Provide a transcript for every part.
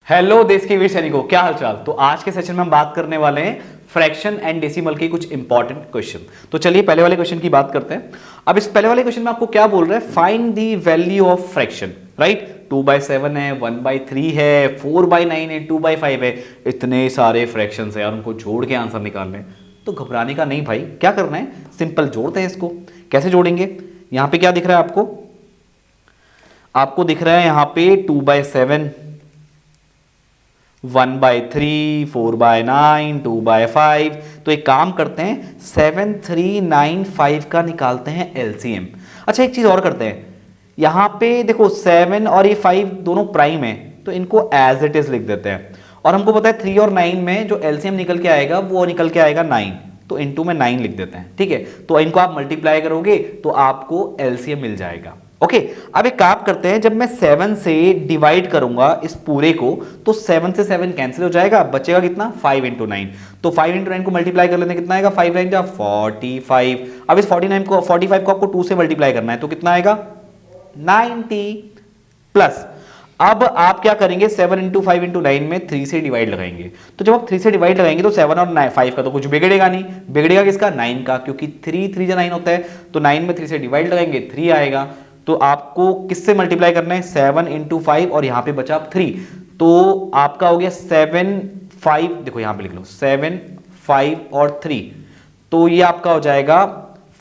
Hello देश के वीर सैनिकों, क्या हालचाल। तो आज के सेशन में हम बात करने वाले हैं फ्रैक्शन एंड डेसिमल के कुछ इंपॉर्टेंट क्वेश्चन। तो चलिए पहले वाले क्वेश्चन की बात करते हैं। अब इस पहले वाले क्वेश्चन में आपको क्या बोल रहा है, find the value of fraction, right. 2/7 है, 1/3 है, 4/9 है, 2/5 है। इतने सारे फ्रैक्शंस है और उनको जोड़ के आंसर निकालने हैं। तो घबराने का नहीं भाई, क्या करना है, सिंपल जोड़ते हैं इसको। कैसे जोड़ेंगे, यहां पे क्या दिख रहा है आपको, आपको दिख रहा है यहां पे 2/7, 1/3, 4/9, 2/5। तो एक काम करते हैं, 7, 3, 9, 5 का निकालते हैं एलसीएम। अच्छा एक चीज और करते हैं, यहां पे देखो 7 और ये 5 दोनों प्राइम है, तो इनको एज इट इज लिख देते हैं। और हमको पता है 3 और 9 में जो एलसीएम निकल के आएगा वो निकल के आएगा 9, तो इनटू में 9 लिख देते हैं, ठीक है। तो इनको आप मल्टीप्लाई करोगे तो आपको एलसीएम मिल जाएगा। ओके अब एक काम करते हैं, जब मैं 7 से डिवाइड करूंगा इस पूरे को तो 7 से 7 कैंसिल हो जाएगा, बचेगा कितना, 5 इंटू 9। तो 5 इंटू 9 को मल्टीप्लाई कर लेते हैं, कितना आएगा, 5 9 जा 45। अब इस 45 को आपको 2 से मल्टीप्लाई करना है, तो कितना आएगा 90 प्लस। अब आप क्या करेंगे, 7 इंटू 5 इंटू 9 में 3 से डिवाइड लगाएंगे। तो जब आप 3 से डिवाइड लगाएंगे तो 7 और 5 का तो कुछ बिगड़ेगा नहीं, बिगड़ेगा किसका, 9 का, क्योंकि 3 3 9 होता है। तो 9 में 3 से डिवाइड लगाएंगे 3 आएगा। तो आपको किससे मल्टीप्लाई करना है, 7 इंटू 5 और यहां पे बचा 3। तो आपका हो गया 7 5, देखो यहां पे लिख लो 7 5 और 3। तो ये आपका हो जाएगा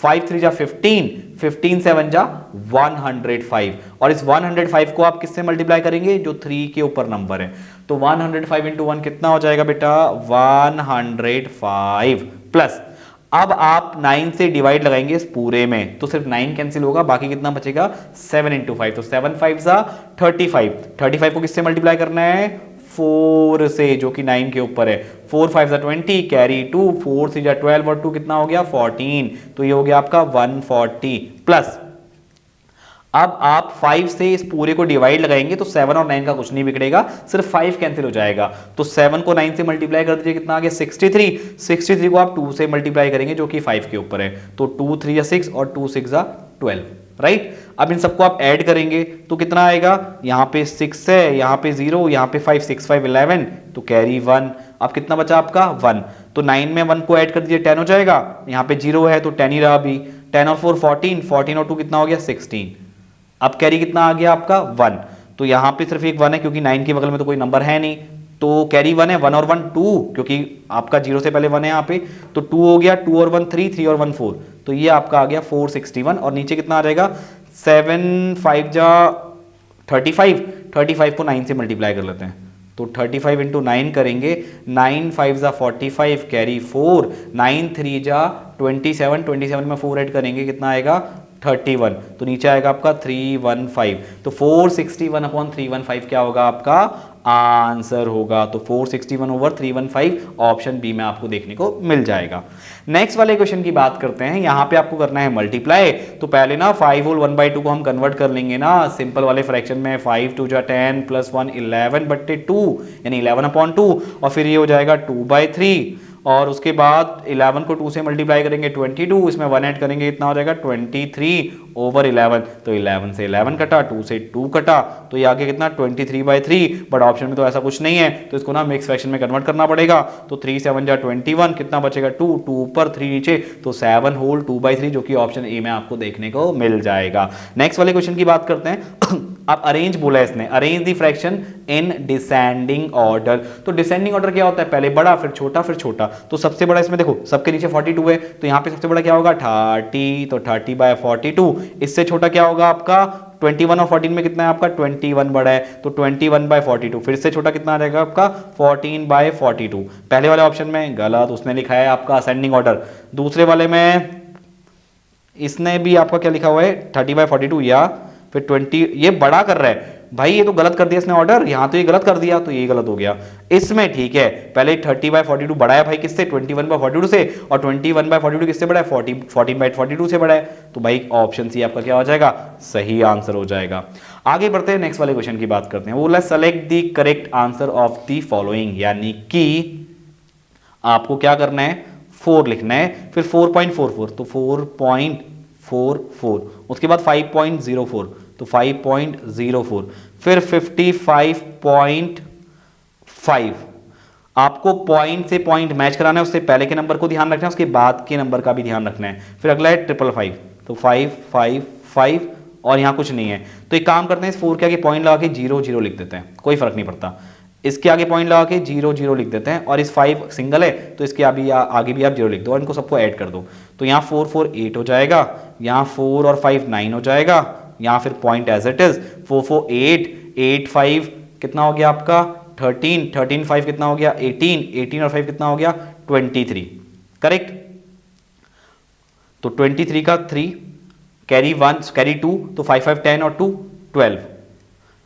5 3 जा 15, 15 7 जा 105। और इस 105 को आप किससे मल्टीप्लाई करेंगे, जो 3 के ऊपर नंबर है। तो 105 इंटू 1 कितना हो जाएगा बेटा, 105 प्लस। अब आप 9 से डिवाइड लगाएंगे इस पूरे में, तो सिर्फ 9 कैंसिल होगा, बाकी कितना बचेगा, 7 इंटू 5। तो 7 5 जा 35, 35 को किससे मल्टीप्लाई करना है, 4 से, जो कि 9 के ऊपर है। 4 5 जा 20, कैरी 2, 4 3 जा 12 और 2 कितना हो गया 14। तो ये हो गया आपका 140 प्लस। अब आप 5 से इस पूरे को डिवाइड लगाएंगे तो 7 और 9 का कुछ नहीं बिगड़ेगा, सिर्फ 5 कैंसिल हो जाएगा। तो 7 को 9 से मल्टीप्लाई कर दीजिए, कितना आ गया 63। 63 को आप 2 से मल्टीप्लाई करेंगे जो कि 5 के ऊपर है। तो 2 3 या 6 और 2 6 जा 12, राइट। अब इन सबको आप ऐड करेंगे तो कितना आएगा, यहां पे 6 है, यहां पे 0, यहां पे 5, 6 5 11, तो कैरी 1। अब कितना बचा आपका 1। तो 9 में 1 को ऐड कर दीजिए, 10 हो जाएगा। यहां पे 0 है तो 10 ही रहा अभी। 10 और 4 14, 14 और 2 कितना हो गया 16। अब कैरी कितना आ गया आपका 1। तो यहां पे सिर्फ एक 1 है क्योंकि 9 के बगल में तो कोई नंबर है नहीं, तो कैरी 1 है, 1 और 1 2, क्योंकि आपका 0 से पहले 1 है यहाँ पे। तो 2 हो गया, 2 और 1 3, 3 और 1 4। तो ये आपका आ गया 461। और नीचे कितना आ जाएगा, 7 5 जा 35, 35 को 9 से मल्टीप्लाई कर लेते हैं। तो 35 इंटू 9 करेंगे, 9 5 जा 45, कैरी 4, 9 3 जा 27, 27 में 4 ऐड करेंगे, कितना आएगा 31। तो नीचे आएगा आपका 315। तो 461 अपॉन 315 क्या होगा, आपका आंसर होगा। तो 461 ओवर 315 ऑप्शन बी में आपको देखने को मिल जाएगा। नेक्स्ट वाले क्वेश्चन की बात करते हैं। यहां पे आपको करना है मल्टीप्लाई। तो पहले ना 5 होल 1/2 को हम कन्वर्ट कर लेंगे ना सिंपल वाले फ्रैक्शन में। 5 2 जा 10 प्लस 1 11/2 यानी 11/2। और फिर ये हो जाएगा 2/3। और उसके बाद 11 को 2 से मल्टीप्लाई करेंगे 22, इसमें 1 ऐड करेंगे, इतना हो जाएगा 23 ओवर 11। तो 11 से 11 कटा, 2 से 2 कटा, तो ये आगे कितना 23/3। बट ऑप्शन में तो ऐसा कुछ नहीं है, तो इसको ना मिक्स फ्रैक्शन में कन्वर्ट करना पड़ेगा। तो 3 7 जा 21, कितना बचेगा 2, 2 ऊपर 3 नीचे, तो 7 होल 2/3 जो कि ऑप्शन ए में आपको देखने को मिल जाएगा। नेक्स्ट वाले क्वेश्चन की बात करते हैं। अब अरेंज बोला है इसने, arrange the fraction in descending order. तो डिसेंडिंग ऑर्डर क्या होता है, पहले बड़ा फिर छोटा फिर छोटा। तो सबसे बड़ा इसमें देखो सबके नीचे 42 है, तो यहां पे सबसे बड़ा क्या होगा 30, तो 30/42। इससे छोटा क्या होगा आपका 21 और 14 में कितना है आपका 21 बड़ा है, तो 21/42। फिर से छोटा कितना आ जाएगा आपका 14/42। पहले वाले ऑप्शन में गलत, उसने लिखा है आपका असेंडिंग ऑर्डर। दूसरे वाले में इसने भी आपका क्या लिखा हुआ है 30/42 या फिर 20, ये बड़ा कर रहा है भाई, ये तो गलत कर दिया इसने ऑर्डर। यहां तो ये गलत कर दिया, तो ये गलत हो गया। इसमें ठीक है, पहले 30/42 बड़ा है भाई किससे 21/42 से, और 21/42 किससे बड़ा है 14/42 से बड़ा है। तो भाई ऑप्शन सी आपका क्या हो जाएगा, सही आंसर हो जाएगा। आगे बढ़ते हैं, नेक्स्ट वाले क्वेश्चन की बात करते हैं। वो बोला select the correct answer of the following, यानी कि आपको क्या करना है 4 लिखना है, फिर 4.44, तो 4.44, उसके बाद 5.04, तो 5.04, फिर 55.5 5। आपको पॉइंट से पॉइंट मैच कराना है, उससे पहले के नंबर को ध्यान रखना है, उसके बाद के नंबर का भी ध्यान रखना है। फिर अगला है 555, तो 5 5 5 और यहाँ कुछ नहीं है, तो एक काम करते हैं, इस 4 के आगे पॉइंट लगा के 0 0 लिख देते हैं, कोई फर्क नहीं पड़ता। इसके आगे पॉइंट लगा के 0 0 लिख देते हैं, और इस 5 सिंगल है तो इसके आगे भी आप 0 लिख दो और इनको सबको ऐड कर दो। तो यहाँ 4 4 8 हो जाएगा, यहाँ 4 और 5 9 हो जाएगा, यहाँ फिर पॉइंट एज इट इज 4 4 8 8 5 कितना हो गया आपका 13 13 5 कितना हो गया 18 18 और 5 कितना हो गया 23। करेक्ट। तो 23 का 3 कैरी 1 कैरी 2, तो 5 5 10 और 2 12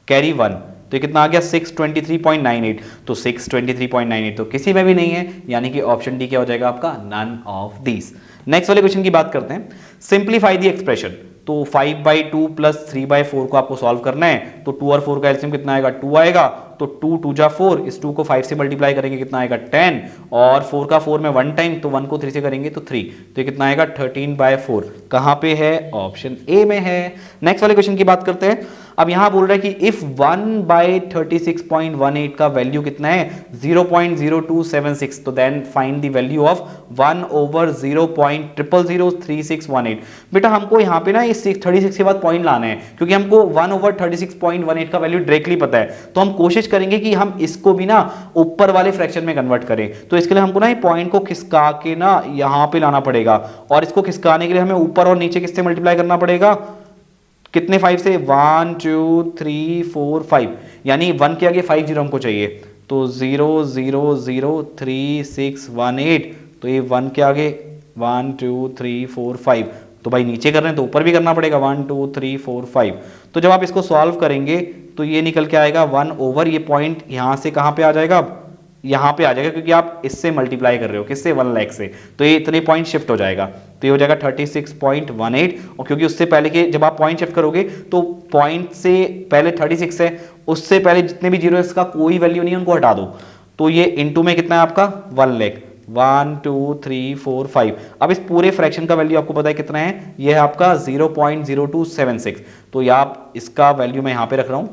कैरी 1, तो ये कितना आ गया 623.98। तो 623.98 तो किसी में भी नहीं है, यानी कि ऑप्शन डी क्या हो जाएगा आपका, नन ऑफ दीज। नेक्स्ट वाले क्वेश्चन की बात करते हैं, सिंप्लीफाई द एक्सप्रेशन। तो 5/2 प्लस 3/4 को आपको सॉल्व करना है, तो 2 और 4 का एलसीएम कितना आएगा 2 आएगा, तो 2 2 जा 4, इस 2 को 5 से मल्टीप्लाई करेंगे कितना आएगा 10, और 4 का 4 में 1 टाइम, तो 1 को 3 से करेंगे तो 3, तो ये कितना आएगा 13/4। कहां पे है, ऑप्शन ए में है। नेक्स्ट वाले क्वेश्चन की बात करते हैं। अब यहां बोल रहा है कि इफ 1/36.18 का वैल्यू कितना है 0.0276, तो then find the value of 1/0.0003618। बेटा हमको यहाँ पे ना ये 36 के बाद पॉइंट लाना है, क्योंकि हमको 1/36.18 का वैल्यू डायरेक्टली पता है, तो हम कोशिश करेंगे कि हम इसको भी ना ऊपर वाले फ्रैक्शन में कन्वर्ट करें। तो इसके लिए हमको ना ये पॉइंट को खिसका के ना यहाँ पे लाना पड़ेगा, और इसको खिसकाने के लिए हमें ऊपर और नीचे किससे मल्टीप्लाई करना पड़ेगा, कितने 5 से 1 2 3 4 5, यानी 1 के आगे 5 जीरो हमको चाहिए, तो 0003618, तो ये 1 के आगे 1 2 3 4 5, तो भाई नीचे कर रहे हैं तो ऊपर भी करना पड़ेगा 1 2 3 4 5। तो जब आप इसको सॉल्व करेंगे तो ये निकल के आएगा 1 ओवर, ये पॉइंट यहाँ से कहाँ पे आ जाएगा, अब यहाँ पे आ जाएगा, क्योंकि आप इससे मल्टीप्लाई कर रहे हो किससे 1 लाख से, तो ये इतने पॉइंट शिफ्ट हो जाएगा, तो ये हो जाएगा 36.18। और क्योंकि उससे पहले के जब आप पॉइंट शिफ्ट करोगे तो पॉइंट से पहले 36 है, उससे पहले जितने भी जीरो है इसका कोई वैल्यू नहीं है, उनको हटा दो, तो ये इनटू में कितना है आपका 1 लाख, 1 2 3 4 5। अब इस पूरे फ्रैक्शन का वैल्यू आपको पता है कितना है, ये है आपका 0.0276, तो ये आप इसका वैल्यू मैं यहाँ पे रख रहा हूँ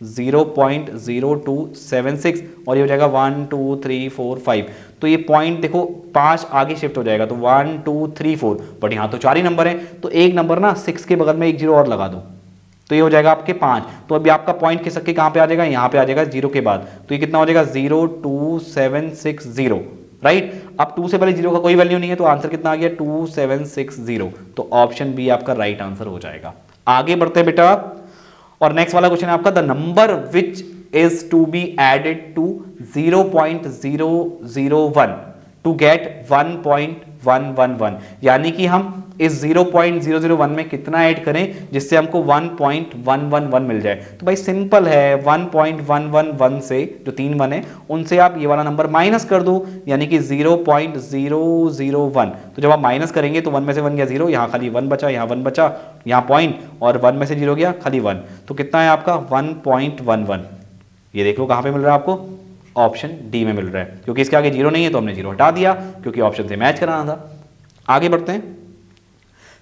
0.0276, और ये हो जाएगा 1 2 3 4 5। तो ये पॉइंट देखो 5 आगे शिफ्ट हो जाएगा, तो 1 2 3 4, बट यहाँ तो 4 ही नंबर है, तो एक नंबर ना 6 के बगल में एक जीरो और लगा दो, तो ये हो जाएगा आपके 5। तो अभी आपका पॉइंट खिसक के कहाँ पे आ जाएगा, यहाँ पे आ जाएगा 0 के बाद, तो ये कितना हो जाएगा 02760, राइट। अब 2 से पहले 0 का कोई वैल्यू नहीं है, तो आंसर कितना आ गया 2760, तो ऑप्शन बी आपका राइट आंसर हो जाएगा। आगे बढ़ते हैं बेटा, और नेक्स्ट वाला क्वेश्चन है आपका, the number which is to be added to 0.001 to get 1.111, यानी कि हम इस 0.001 में कितना ऐड करें जिससे हमको 1.111 मिल जाए। तो भाई सिंपल है, 1.111 से जो 3 1 है उनसे आप ये वाला नंबर माइनस कर दो, यानी कि 0.001। तो जब आप माइनस करेंगे तो 1 में से 1 गया 0, यहाँ खाली 1 बचा, यहाँ 1 बचा, यहाँ पॉइंट, और 1 में से 0 गया खाली 1, तो कितना है आपका 1.11। ये देख लो कहाँ पे मिल रहा है आपको, ऑप्शन डी में मिल रहा है, क्योंकि इसके आगे 0 नहीं है तो हमने 0 हटा दिया, क्योंकि ऑप्शन से मैच कराना था। आगे बढ़ते हैं,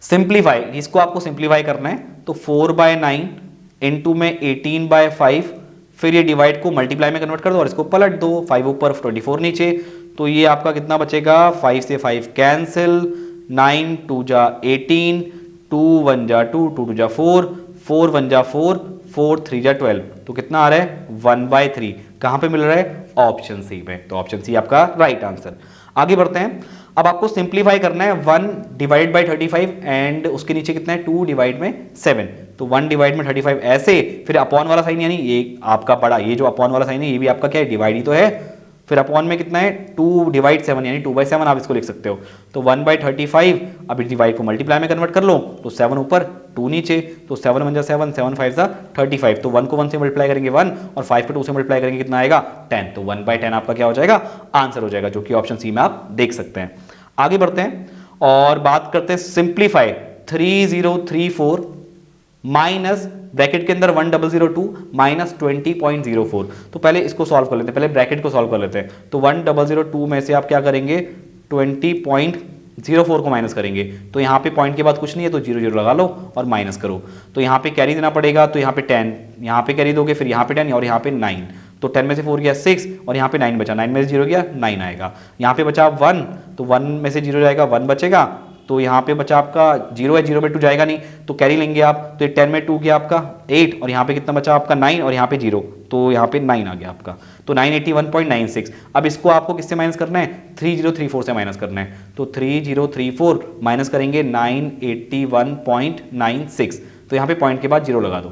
सिंप्लीफाई, इसको आपको सिंप्लीफाई करना है, तो 4/9 इंटू में 18/5, फिर ये डिवाइड को मल्टीप्लाई में कन्वर्ट कर दो और इसको पलट दो, 5 ऊपर 24 नीचे, तो ये आपका कितना बचेगा, 5 से 5 कैंसिल, 9 2 जा 18, 2 1 जा 2, 2 2 जा 4, 4 1 जा 4, 4 3 जा 12, तो कितना आ रहा है 1/3। कहां पे मिल रहा है, ऑप्शन सी में, तो ऑप्शन सी आपका राइट आंसर। आगे बढ़ते हैं, अब आपको सिंप्लीफाई करना है 1 डिवाइड बाई 35 एंड उसके नीचे कितना है 2 डिवाइड में 7, तो 1 डिवाइड में 35 ऐसे, फिर अपॉन वाला साइन, यानी ये आपका बड़ा, ये जो अपॉन वाला साइन है ये भी आपका क्या है, डिवाइड ही तो है, फिर अपॉन में कितना है 2 डिवाइड 7, यानी 2/7 आप इसको लिख सकते हो, तो 1/35। अब इस डिवाइड को मल्टीप्लाई में कन्वर्ट कर लो, तो 7 ऊपर 2 नीचे, तो 7 1 जा 7, 7 5 जा 35, तो 1 को 1 से मल्टीप्लाई करेंगे 1, और 5 को 2 से मल्टीप्लाई करेंगे कितना आएगा 10, तो 1/10 आपका क्या हो जाएगा, आंसर हो जाएगा, जो कि ऑप्शन सी में आप देख सकते हैं। आगे बढ़ते हैं और बात करते हैं सिंप्लीफाई 3034 माइनस ब्रैकेट के अंदर 1002 माइनस 20.04। तो पहले इसको सॉल्व कर लेते हैं, पहले ब्रैकेट को सॉल्व कर लेते हैं, तो 1002 में से आप क्या करेंगे 20.04 को माइनस करेंगे, तो यहाँ पे पॉइंट के बाद कुछ नहीं है तो 0 0 लगा लो और माइनस करो, तो यहाँ पे कैरी देना पड़ेगा, तो यहाँ पे 10, यहाँ पे कैरी दोगे, फिर यहाँ पे 10 और यहाँ पे 9, तो 10 में से 4 गया 6 और यहाँ पे 9 बचा, 9 में से 0 गया 9 आएगा। यहाँ पे बचा 1, तो 1 में से 0 जाएगा 1 बचेगा, तो यहाँ पे बचा आपका 0 है, 0 में 2 जाएगा नहीं, तो कैरी लेंगे आप, तो 10 में 2 गया आपका 8 और यहाँ पे कितना बचा आपका 9 और यहाँ पे 0, तो यहाँ पे 9 आ गया आपका, तो 981.96। अब इसको आपको किससे माइनस करना है, 3034 से माइनस करना है, तो 3034 माइनस करेंगे 981.96, तो यहाँ पे पॉइंट के बाद 0 लगा दो,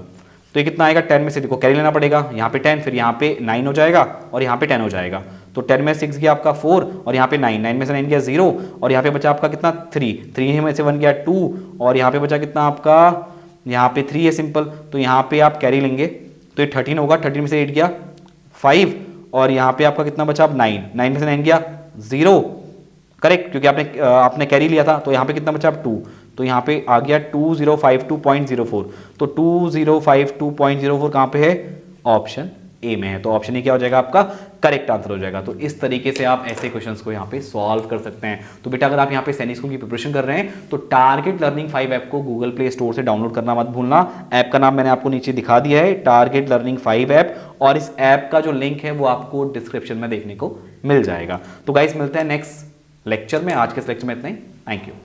तो ये कितना आएगा, 10 में से देखो कैरी लेना पड़ेगा, यहाँ पे 10, फिर यहाँ पे 9 हो जाएगा और यहाँ पे 10 हो जाएगा, तो 10 में 6 गया आपका 4 और यहाँ पे 9, 9 में से 9 गया 0 और यहाँ पे बचा आपका कितना 3, 3 में से 1 गया 2 और यहाँ पे बचा कितना आपका, यहाँ पे 3 है सिंपल, तो यहाँ पे आप कैरी लेंगे तो ये 13 होगा, 13 में से 8 गया 5 और यहाँ पे आपका कितना बचा अब 9, 9 में से 9 गया 0, करेक्ट, क्योंकि आपने कैरी लिया था, तो यहाँ पे कितना बचा अब 2, तो यहाँ पे आ गया 2052.04, तो 2052.04 कहाँ पे है, ऑप्शन ए में है, तो ऑप्शन ए क्या हो जाएगा आपका करेक्ट आंसर हो जाएगा। तो इस तरीके से आप ऐसे क्वेश्चंस को यहाँ पे सॉल्व कर सकते हैं। तो बेटा अगर आप यहाँ पे सैनिक स्कूल की प्रिपरेशन कर रहे हैं तो टारगेट लर्निंग 5 ऐप को गूगल प्ले स्टोर से डाउनलोड करना मत भूलना। ऐप का नाम मैंने आपको नीचे दिखा दिया है, टारगेट लर्निंग 5 ऐप, और इस ऐप का जो लिंक है वो आपको डिस्क्रिप्शन में देखने को मिल जाएगा। तो गाइस मिलते हैं नेक्स्ट लेक्चर में, आज के इस लेक्चर में इतना ही, थैंक यू।